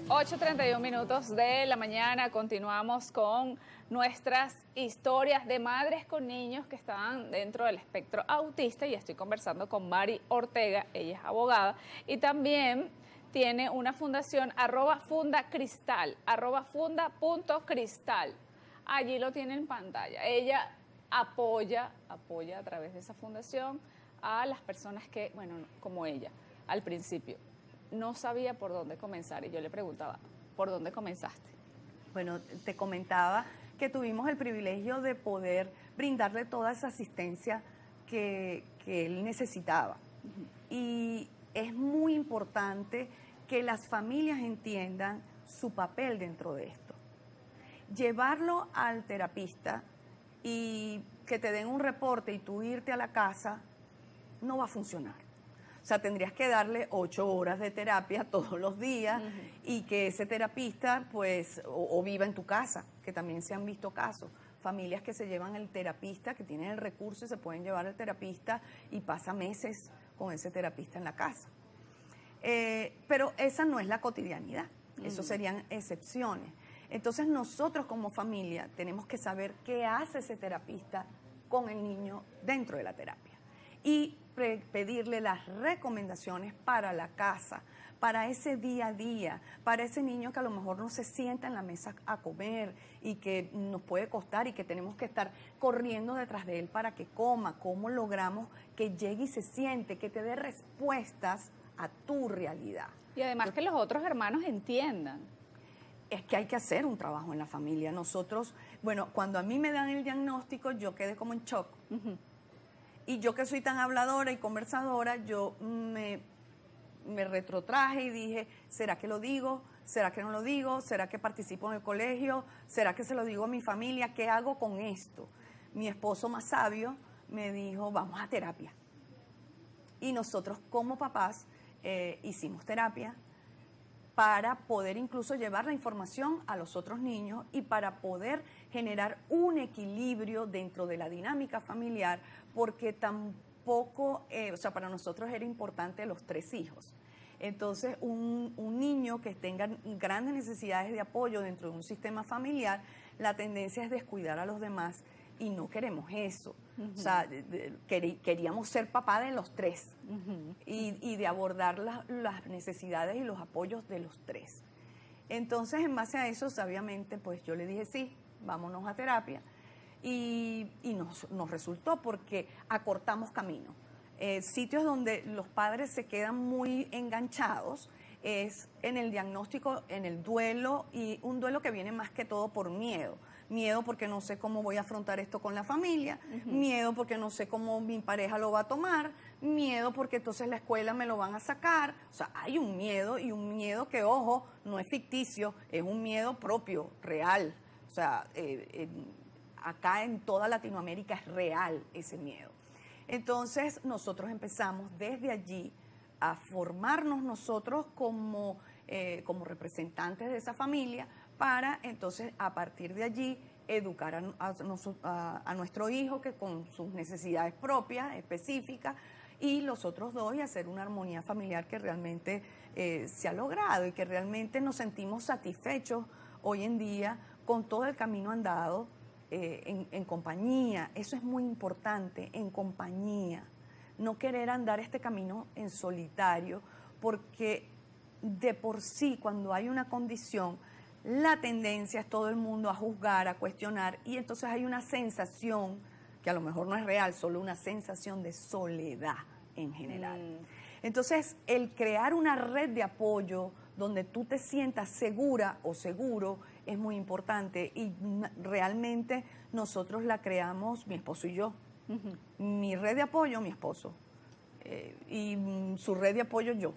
8:31 de la mañana, continuamos con nuestras historias de madres con niños que están dentro del espectro autista y estoy conversando con Mari Ortega, ella es abogada y también tiene una fundación @fundacristal, @funda.cristal. Allí lo tiene en pantalla. Ella apoya a través de esa fundación a las personas que, bueno, como ella, al principio no sabía por dónde comenzar y yo le preguntaba, ¿por dónde comenzaste? Bueno, te comentaba que tuvimos el privilegio de poder brindarle toda esa asistencia que él necesitaba. Y es muy importante que las familias entiendan su papel dentro de esto. Llevarlo al terapista y que te den un reporte y tú irte a la casa no va a funcionar. O sea, tendrías que darle 8 horas de terapia todos los días y que ese terapista, pues, o viva en tu casa, que también se han visto casos. Familias que se llevan el terapista, que tienen el recurso y se pueden llevar al terapista y pasa meses con ese terapista en la casa. Pero esa no es la cotidianidad, eso serían excepciones. Entonces nosotros como familia tenemos que saber qué hace ese terapista con el niño dentro de la terapia y pedirle las recomendaciones para la casa, para ese día a día, para ese niño que a lo mejor no se sienta en la mesa a comer y que nos puede costar y que tenemos que estar corriendo detrás de él para que coma. ¿Cómo logramos que llegue y se siente, que te dé respuestas a tu realidad? Y además que los otros hermanos entiendan. Es que hay que hacer un trabajo en la familia. Nosotros, bueno, cuando a mí me dan el diagnóstico, yo quedé como en shock. Y yo que soy tan habladora y conversadora, yo me retrotraje y dije, ¿será que lo digo? ¿Será que no lo digo? ¿Será que participo en el colegio? ¿Será que se lo digo a mi familia? ¿Qué hago con esto? Mi esposo más sabio me dijo, vamos a terapia. Y nosotros como papás hicimos terapia para poder incluso llevar la información a los otros niños y para poder generar un equilibrio dentro de la dinámica familiar, porque tampoco, o sea, para nosotros era importante los 3 hijos. Entonces, un niño que tenga grandes necesidades de apoyo dentro de un sistema familiar, la tendencia es descuidar a los demás y no queremos eso. O sea, queríamos ser papá de los 3 y de abordar las necesidades y los apoyos de los 3. Entonces, en base a eso, sabiamente, pues yo le dije, sí, vámonos a terapia. Y nos resultó porque acortamos camino. Sitios donde los padres se quedan muy enganchados es en el diagnóstico, en el duelo, y un duelo que viene más que todo por miedo. Miedo porque no sé cómo voy a afrontar esto con la familia, miedo porque no sé cómo mi pareja lo va a tomar, miedo porque entonces la escuela me lo van a sacar. O sea, hay un miedo y un miedo que, ojo, no es ficticio, es un miedo propio, real. O sea, acá en toda Latinoamérica es real ese miedo. Entonces nosotros empezamos desde allí a formarnos nosotros como representantes de esa familia para entonces a partir de allí educar a nuestro hijo que con sus necesidades propias, específicas, y los otros 2 y hacer una armonía familiar que realmente se ha logrado y que realmente nos sentimos satisfechos hoy en día con todo el camino andado en compañía. Eso es muy importante, en compañía. No querer andar este camino en solitario, porque de por sí cuando hay una condición, la tendencia es todo el mundo a juzgar, a cuestionar, y entonces hay una sensación, que a lo mejor no es real, solo una sensación de soledad en general. Entonces, el crear una red de apoyo donde tú te sientas segura o seguro es muy importante y realmente nosotros la creamos, mi esposo y yo. Mi red de apoyo, mi esposo, y su red de apoyo, yo.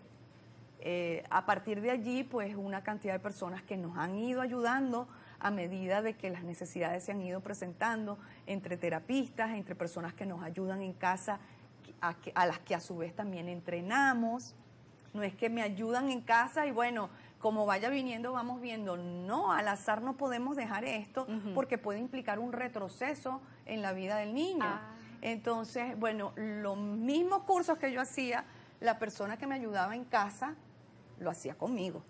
A partir de allí, pues una cantidad de personas que nos han ido ayudando a medida de que las necesidades se han ido presentando, entre terapistas, entre personas que nos ayudan en casa, a las que a su vez también entrenamos. No es que me ayudan en casa y bueno, como vaya viniendo vamos viendo. No, al azar no podemos dejar esto porque puede implicar un retroceso en la vida del niño. Entonces, bueno, los mismos cursos que yo hacía, la persona que me ayudaba en casa lo hacía conmigo.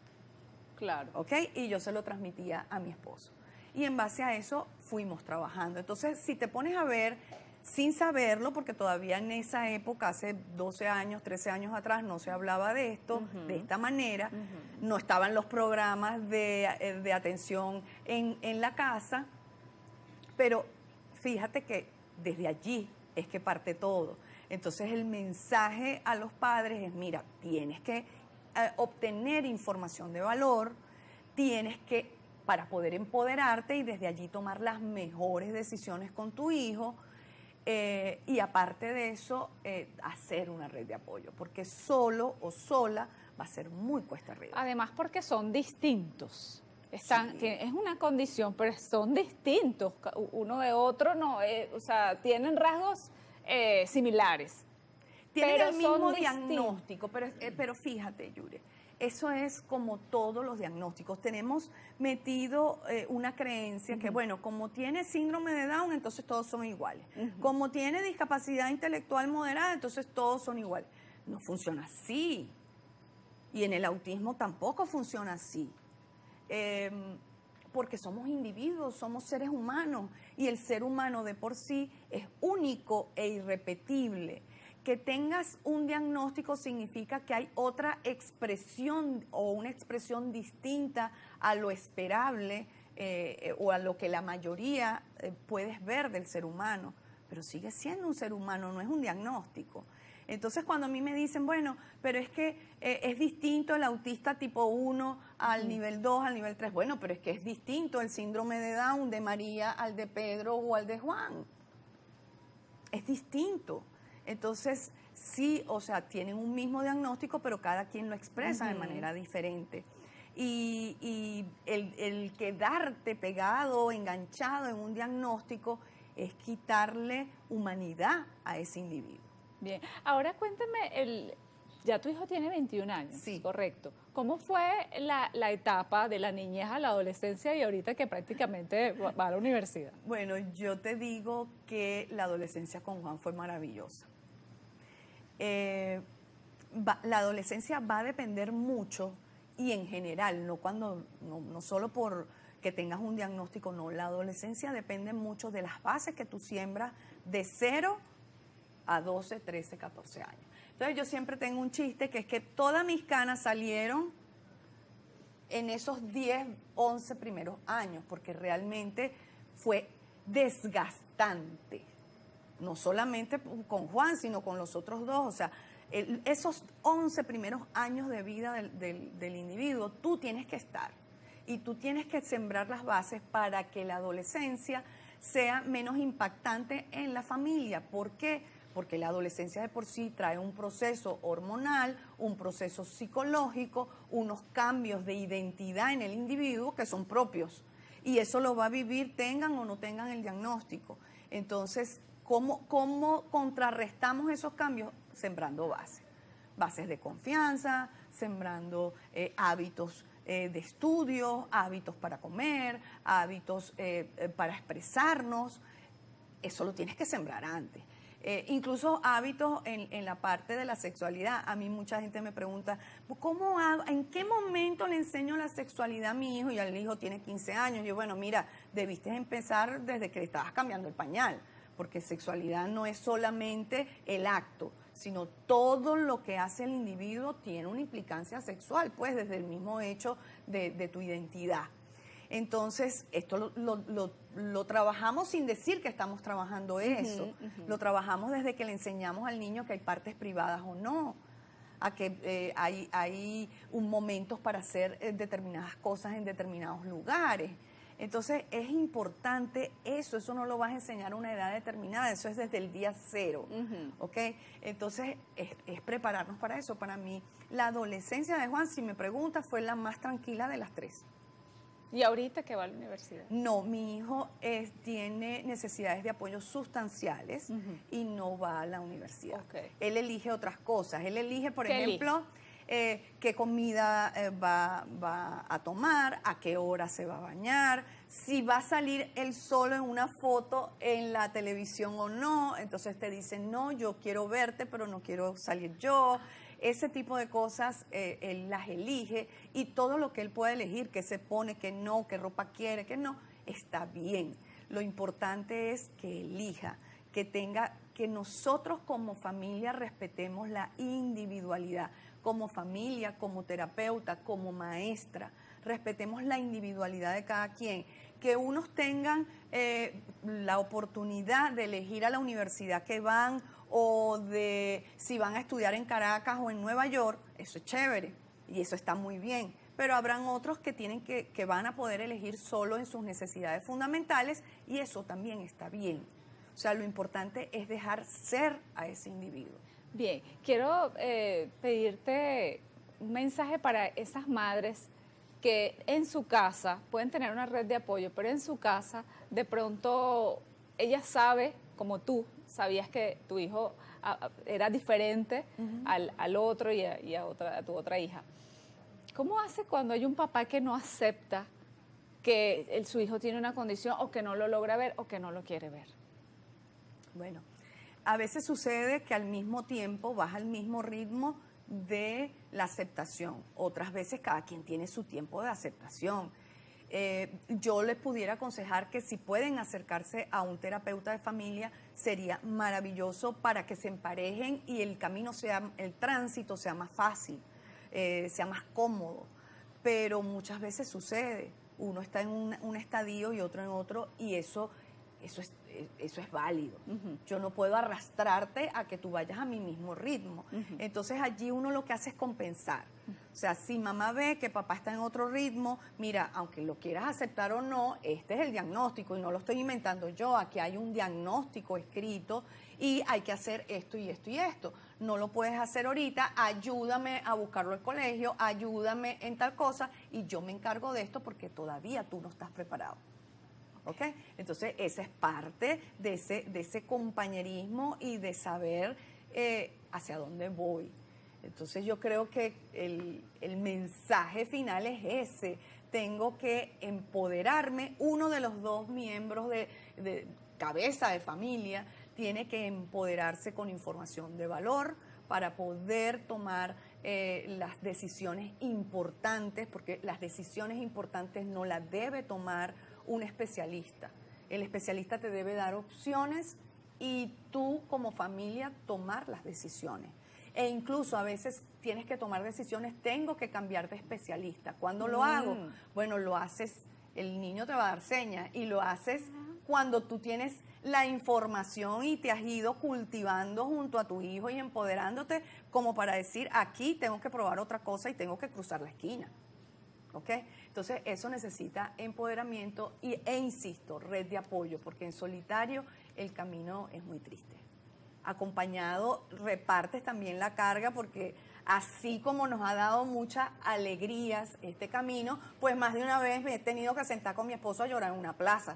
Claro. ¿Ok? Y yo se lo transmitía a mi esposo. Y en base a eso fuimos trabajando. Entonces, si te pones a ver, sin saberlo, porque todavía en esa época, hace 12 años, 13 años atrás, no se hablaba de esto, de esta manera, no estaban los programas de atención en la casa, pero fíjate que desde allí es que parte todo. Entonces el mensaje a los padres es, mira, tienes que obtener información de valor, tienes que, para poder empoderarte y desde allí tomar las mejores decisiones con tu hijo, y aparte de eso, hacer una red de apoyo, porque solo o sola va a ser muy cuesta arriba. Además porque son distintos. Sí. Es una condición, pero son distintos uno de otro, no, o sea, tienen rasgos similares. Tienen pero el mismo son diagnóstico, pero fíjate, Yure, eso es como todos los diagnósticos. Tenemos metido una creencia que, bueno, como tiene síndrome de Down, entonces todos son iguales. Como tiene discapacidad intelectual moderada, entonces todos son iguales. No funciona así. Y en el autismo tampoco funciona así. Porque somos individuos, somos seres humanos, y el ser humano de por sí es único e irrepetible. Que tengas un diagnóstico significa que hay otra expresión o una expresión distinta a lo esperable o a lo que la mayoría puedes ver del ser humano, pero sigue siendo un ser humano, no es un diagnóstico. Entonces cuando a mí me dicen, bueno, pero es que es distinto el autista tipo 1 al nivel 2, al nivel 3, bueno, pero es que es distinto el síndrome de Down de María al de Pedro o al de Juan. Es distinto. Entonces, sí, o sea, tienen un mismo diagnóstico, pero cada quien lo expresa de manera diferente. Y el quedarte pegado, enganchado en un diagnóstico, es quitarle humanidad a ese individuo. Bien, ahora cuéntame, ya tu hijo tiene 21 años, sí, correcto. ¿Cómo fue la etapa de la niñez a la adolescencia y ahorita que prácticamente va a la universidad? Bueno, yo te digo que la adolescencia con Juan fue maravillosa. La adolescencia va a depender mucho y en general, no solo por que tengas un diagnóstico, no, la adolescencia depende mucho de las bases que tú siembras de 0 a 12, 13, 14 años. Entonces yo siempre tengo un chiste que es que todas mis canas salieron en esos 10, 11 primeros años, porque realmente fue desgastante. No solamente con Juan, sino con los otros dos. O sea, esos 11 primeros años de vida del individuo, tú tienes que estar. Y tú tienes que sembrar las bases para que la adolescencia sea menos impactante en la familia. ¿Por qué? Porque la adolescencia de por sí trae un proceso hormonal, un proceso psicológico, unos cambios de identidad en el individuo que son propios. Y eso lo va a vivir tengan o no tengan el diagnóstico. Entonces, ¿cómo contrarrestamos esos cambios? Sembrando bases de confianza, sembrando hábitos de estudio, hábitos para comer, hábitos para expresarnos. Eso lo tienes que sembrar antes. Incluso hábitos en la parte de la sexualidad. A mí mucha gente me pregunta, ¿en qué momento le enseño la sexualidad a mi hijo? Y el hijo tiene 15 años. Yo, bueno, mira, debiste empezar desde que le estabas cambiando el pañal, porque sexualidad no es solamente el acto, sino todo lo que hace el individuo tiene una implicancia sexual, pues desde el mismo hecho de tu identidad. Entonces, esto lo trabajamos sin decir que estamos trabajando eso. Lo trabajamos desde que le enseñamos al niño que hay partes privadas o no, a que hay momentos para hacer determinadas cosas en determinados lugares. Entonces, es importante eso no lo vas a enseñar a una edad determinada, eso es desde el día 0, ¿ok? Entonces, es prepararnos para eso. Para mí, la adolescencia de Juan, si me preguntas, fue la más tranquila de las 3. ¿Y ahorita que va a la universidad? No, mi hijo tiene necesidades de apoyo sustanciales y no va a la universidad. Okay. Él elige otras cosas. Él elige, por ejemplo, qué comida va a tomar, a qué hora se va a bañar, si va a salir él solo en una foto en la televisión o no. Entonces te dicen, no, yo quiero verte, pero no quiero salir yo. ese tipo de cosas él las elige y todo lo que él puede elegir, que se pone, que no, qué ropa quiere, que no, está bien. Lo importante es que elija, que tenga, que nosotros como familia respetemos la individualidad, como familia, como terapeuta, como maestra, respetemos la individualidad de cada quien, que unos tengan la oportunidad de elegir a la universidad que van o de si van a estudiar en Caracas o en Nueva York, eso es chévere y eso está muy bien. Pero habrán otros que que van a poder elegir solo en sus necesidades fundamentales y eso también está bien. O sea, lo importante es dejar ser a ese individuo. Bien, quiero pedirte un mensaje para esas madres que en su casa pueden tener una red de apoyo, pero en su casa de pronto ella sabe, como tú, sabías que tu hijo era diferente al otro y a tu otra hija. ¿Cómo hace cuando hay un papá que no acepta que su hijo tiene una condición o que no lo logra ver o que no lo quiere ver? Bueno, a veces sucede que al mismo tiempo vas al mismo ritmo de la aceptación. Otras veces cada quien tiene su tiempo de aceptación. Yo les pudiera aconsejar que si pueden acercarse a un terapeuta de familia, sería maravilloso para que se emparejen y el camino el tránsito sea más fácil, sea más cómodo. Pero muchas veces sucede, uno está en un estadio y otro en otro, y eso es válido. Yo no puedo arrastrarte a que tú vayas a mi mismo ritmo. Entonces allí uno lo que hace es compensar. O sea, si mamá ve que papá está en otro ritmo, mira, aunque lo quieras aceptar o no, este es el diagnóstico y no lo estoy inventando yo. Aquí hay un diagnóstico escrito y hay que hacer esto y esto y esto. No lo puedes hacer ahorita, ayúdame a buscarlo al colegio, ayúdame en tal cosa y yo me encargo de esto porque todavía tú no estás preparado. ¿Ok? Entonces, esa es parte de ese compañerismo y de saber hacia dónde voy. Entonces, yo creo que el mensaje final es ese. Tengo que empoderarme. Uno de los dos miembros de cabeza de familia tiene que empoderarse con información de valor para poder tomar las decisiones importantes, porque las decisiones importantes no las debe tomar un especialista. El especialista te debe dar opciones y tú como familia tomar las decisiones. E incluso a veces tienes que tomar decisiones, tengo que cambiar de especialista. ¿Cuándo lo hago? Bueno, lo haces, el niño te va a dar señas y lo haces cuando tú tienes la información y te has ido cultivando junto a tu hijo y empoderándote como para decir, aquí tengo que probar otra cosa y tengo que cruzar la esquina. ¿Ok? Entonces, eso necesita empoderamiento e insisto, red de apoyo, porque en solitario el camino es muy triste. Acompañado, repartes también la carga, porque así como nos ha dado muchas alegrías este camino, pues más de una vez me he tenido que sentar con mi esposo a llorar en una plaza.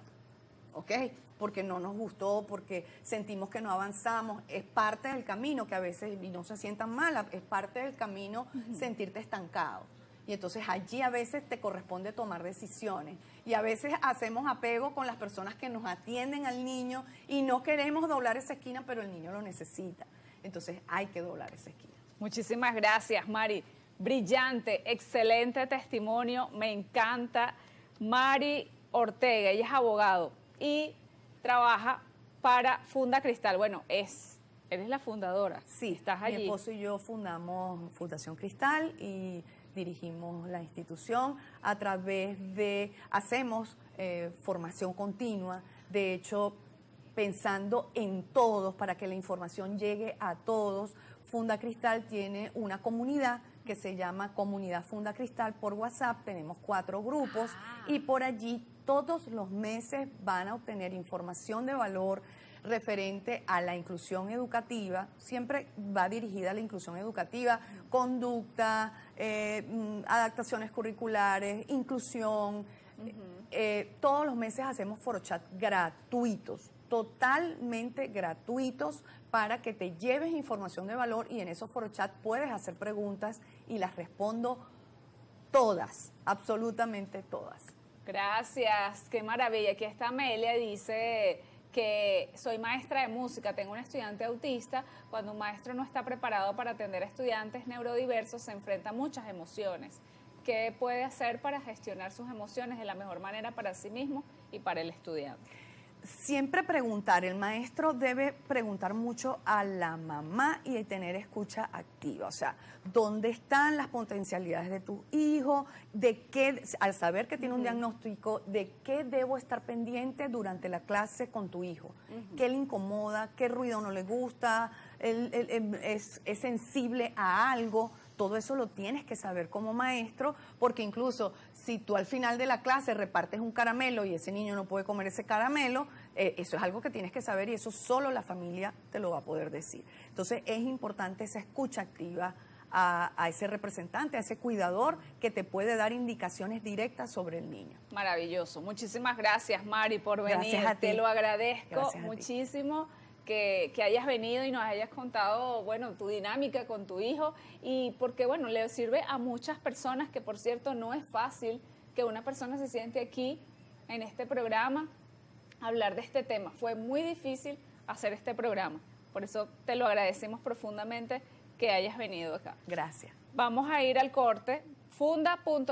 ¿Ok? Porque no nos gustó, porque sentimos que no avanzamos. Es parte del camino que a veces, y no se sientan mal, es parte del camino sentirte estancado. Y entonces allí a veces te corresponde tomar decisiones. Y a veces hacemos apego con las personas que nos atienden al niño y no queremos doblar esa esquina, pero el niño lo necesita. Entonces hay que doblar esa esquina. Muchísimas gracias, Mari. Brillante, excelente testimonio, me encanta. Mari Ortega, ella es abogado y trabaja para Funda Cristal. Bueno, eres la fundadora. Sí, estás allí. Mi esposo y yo fundamos Fundación Cristal y dirigimos la institución a través hacemos formación continua, de hecho, pensando en todos, para que la información llegue a todos. Funda Cristal tiene una comunidad que se llama Comunidad Funda Cristal por WhatsApp, tenemos 4 grupos y por allí todos los meses van a obtener información de valor referente a la inclusión educativa, siempre va dirigida a la inclusión educativa, conducta, adaptaciones curriculares, inclusión. Todos los meses hacemos forochat gratuitos, totalmente gratuitos, para que te lleves información de valor y en esos forochat puedes hacer preguntas y las respondo todas, absolutamente todas. Gracias, qué maravilla. Aquí está Amelia, dice que soy maestra de música, tengo un estudiante autista, cuando un maestro no está preparado para atender a estudiantes neurodiversos, se enfrenta a muchas emociones. ¿Qué puede hacer para gestionar sus emociones de la mejor manera para sí mismo y para el estudiante? Siempre preguntar, el maestro debe preguntar mucho a la mamá y tener escucha activa, o sea, ¿dónde están las potencialidades de tu hijo? ¿De qué, al saber que tiene un diagnóstico, de qué debo estar pendiente durante la clase con tu hijo? ¿Qué le incomoda? ¿Qué ruido no le gusta? ¿Es sensible a algo? Todo eso lo tienes que saber como maestro, porque incluso si tú al final de la clase repartes un caramelo y ese niño no puede comer ese caramelo, eso es algo que tienes que saber y eso solo la familia te lo va a poder decir. Entonces es importante esa escucha activa a ese representante, a ese cuidador que te puede dar indicaciones directas sobre el niño. Maravilloso. Muchísimas gracias, Mari, por venir. Gracias a ti. Te lo agradezco Gracias a muchísimo. Que hayas venido y nos hayas contado, bueno, tu dinámica con tu hijo y porque, bueno, le sirve a muchas personas que, por cierto, no es fácil que una persona se siente aquí en este programa a hablar de este tema. Fue muy difícil hacer este programa. Por eso te lo agradecemos profundamente que hayas venido acá. Gracias. Vamos a ir al corte. Funda.com